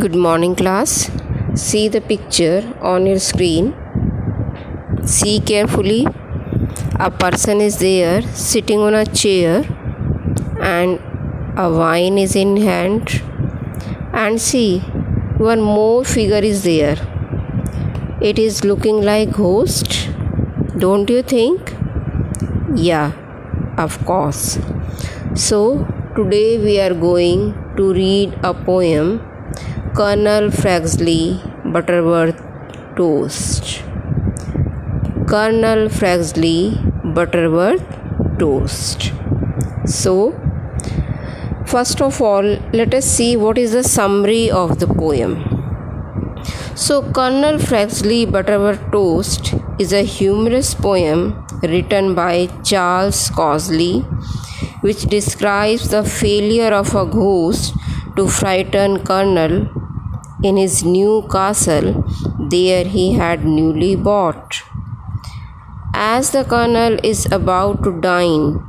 Good morning, class. See the picture on your screen. See carefully. A person is there sitting on a chair and a wine is in hand. And see, one more figure is there. It is looking like ghost. Don't you think? Yeah, of course. So today we are going to read a poem, Colonel Fazackerley Butterworth Toast. Colonel Fazackerley Butterworth Toast. So, first of all, let us see what is the summary of the poem. So, Colonel Fazackerley Butterworth Toast is a humorous poem written by Charles Kingsley, which describes the failure of a ghost to frighten Colonel in his new castle there he had newly bought. As the Colonel is about to dine,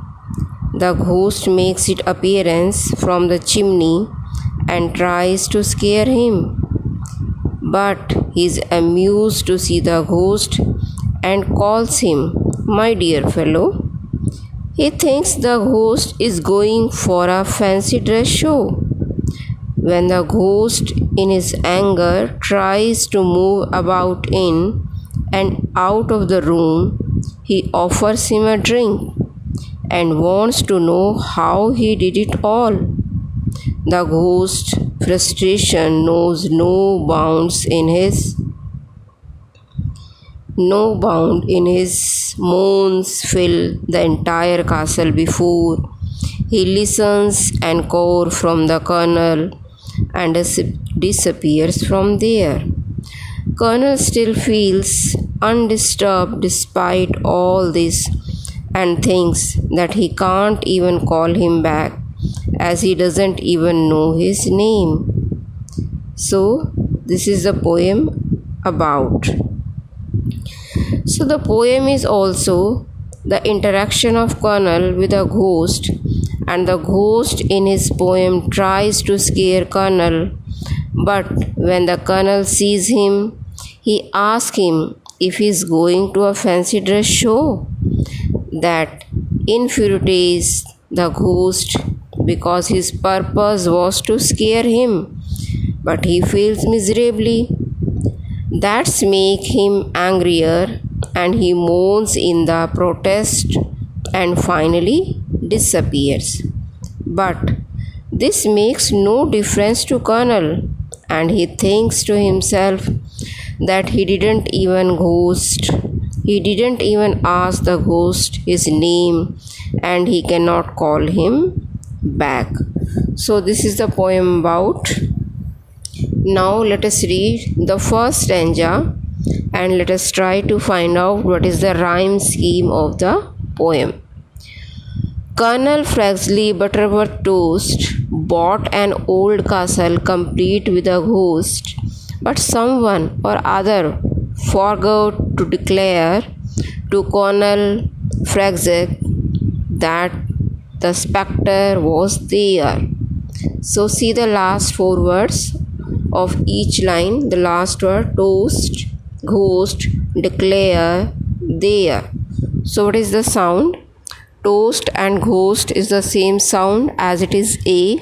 the ghost makes its appearance from the chimney and tries to scare him. But he is amused to see the ghost and calls him, "My dear fellow." He thinks the ghost is going for a fancy dress show. When the ghost, in his anger, tries to move about in and out of the room, he offers him a drink and wants to know how he did it all. The ghost's frustration knows no bound in his moans fill the entire castle before he listens and encore from the Colonel and disappears from there. Colonel still feels undisturbed despite all this and thinks that he can't even call him back as he doesn't even know his name. So, this is the poem about. So, the poem is also the interaction of Colonel with a ghost, and the ghost in his poem tries to scare Colonel, but when the Colonel sees him, he asks him if he is going to a fancy dress show. That infuriates the ghost because his purpose was to scare him, but he fails miserably. That makes him angrier, and he moans in the protest and finally disappears. But this makes no difference to Colonel, and he thinks to himself that he didn't even ask the ghost his name, and he cannot call him back. So this is the poem about. Now let us read the first stanza and let us try to find out what is the rhyme scheme of the poem. Colonel Fazackerley Butterworth Toast bought an old castle complete with a ghost, but someone or other forgot to declare to Colonel Fazackerley that the spectre was there. So see the last four words of each line. The last word, toast, ghost, declare, there. So what is the sound? Toast and ghost is the same sound as it is A,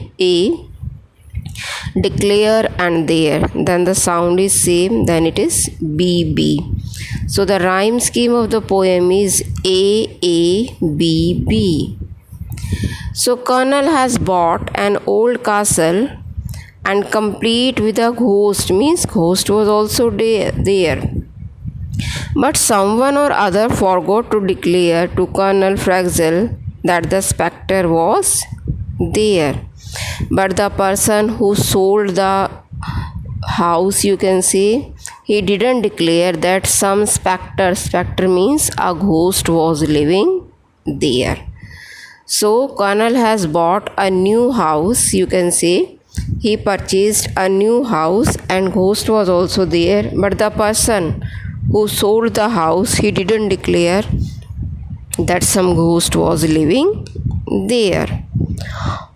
declare and there. Then the sound is same, then it is B. So the rhyme scheme of the poem is A, So Colonel has bought an old castle and complete with a ghost, means ghost was also there. But someone or other forgot to declare to Colonel Fazackerley that the spectre was there. But the person who sold the house, you can say, he didn't declare that some spectre means a ghost was living there. So Colonel has bought a new house, you can say. He purchased a new house and ghost was also there, but the person who sold the house, he didn't declare that some ghost was living there.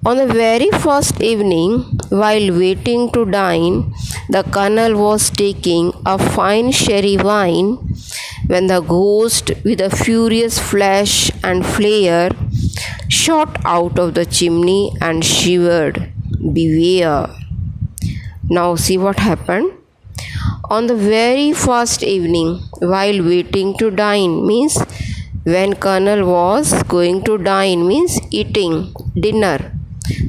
On the very first evening, While waiting to dine, the colonel was taking a fine sherry wine when the ghost, with a furious flash and flare, shot out of the chimney and shivered. Beware! Now see what happened. On the very first evening, while waiting to dine, means when colonel was going to dine, means eating dinner,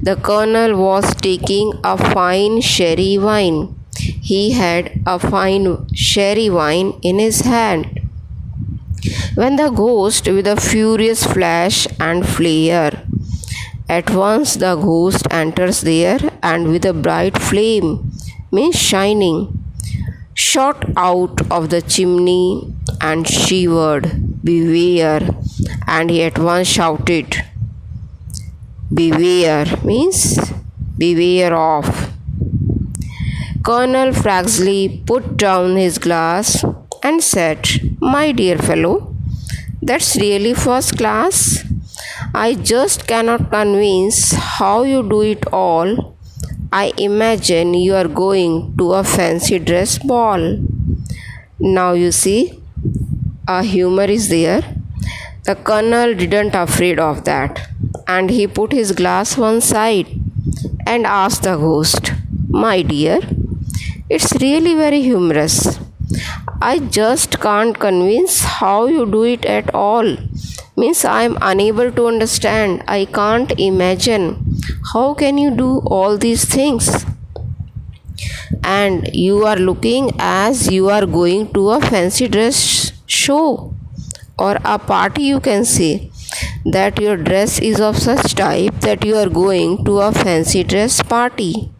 the colonel was taking a fine sherry wine. He had a fine sherry wine in his hand, when the ghost, with a furious flash and flare, at once the ghost enters there, and with a bright flame, means shining, shot out of the chimney and shivered. Beware! And he at once shouted. Beware means beware of. Colonel Fazackerley put down his glass and said, My dear fellow, that's really first class. I just cannot convince how you do it all. I imagine you are going to a fancy dress ball. Now you see, a humor is there. The colonel didn't afraid of that, and he put his glass one side and asked the ghost, My dear, it's really very humorous. I just can't convince how you do it at all. Means I am unable to understand. I can't imagine. How can you do all these things? And you are looking as you are going to a fancy dress show or a party, you can say. That your dress is of such type that you are going to a fancy dress party.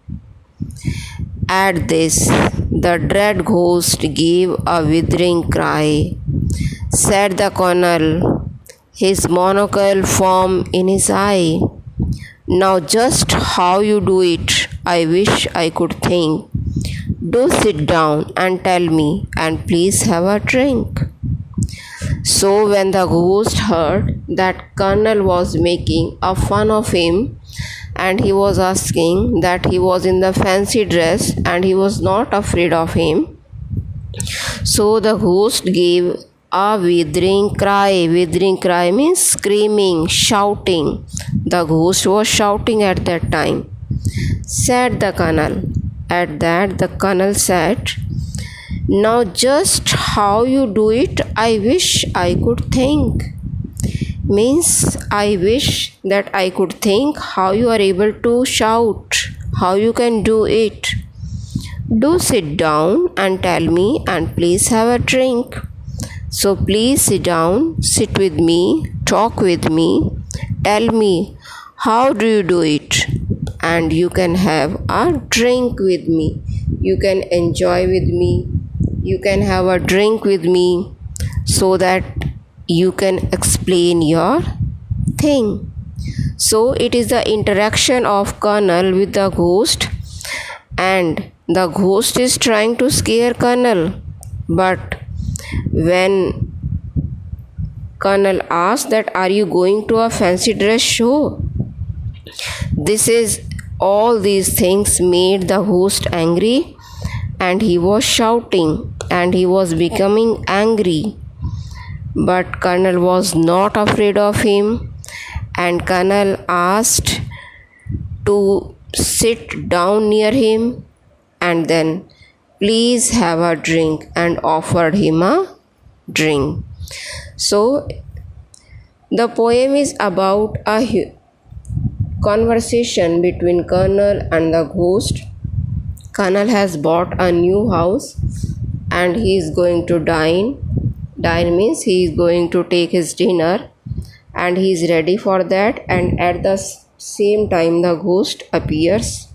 At this, the dread ghost gave a withering cry. Said the colonel, his monocle firm in his eye. Now just how you do it, I wish I could think. Do sit down and tell me, and please have a drink. So when the ghost heard that colonel was making a fun of him, and he was asking that he was in the fancy dress and he was not afraid of him, so the ghost gave a withering cry. Withering cry means screaming, shouting. The ghost was shouting at that time. Said the colonel. At that the colonel said, Now just how you do it, I wish I could think. Means I wish that I could think how you are able to shout, how you can do it. Do sit down and tell me, and please have a drink. So please sit down, sit with me, talk with me, tell me how do you do it, and you can have a drink with me. You can enjoy with me. You can have a drink with me so that you can explain your thing. So it is the interaction of colonel with the ghost, and the ghost is trying to scare colonel. But when colonel asked that are you going to a fancy dress show, all these things made the ghost angry, and he was shouting and he was becoming angry. But colonel was not afraid of him, and colonel asked to sit down near him and then please have a drink, and offered him a drink. So the poem is about a conversation between colonel and the ghost. Colonel has bought a new house and he is going to dine. Dine means he is going to take his dinner, and he is ready for that, and at the same time the ghost appears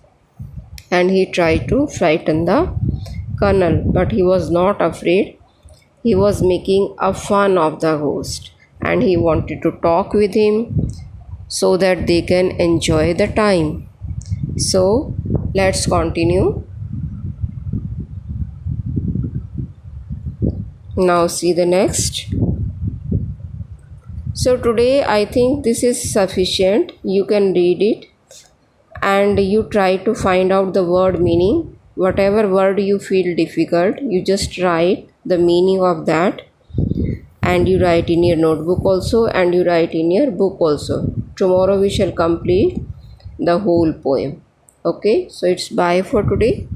and he tried to frighten the colonel, but he was not afraid. He was making a fun of the ghost, and he wanted to talk with him so that they can enjoy the time. So let's continue. Now see the next. So today I think this is sufficient. You can read it and you try to find out the word meaning. Whatever word you feel difficult, you just write the meaning of that, and you write in your notebook also, and you write in your book also. Tomorrow we shall complete the whole poem. Okay, so it's bye for today.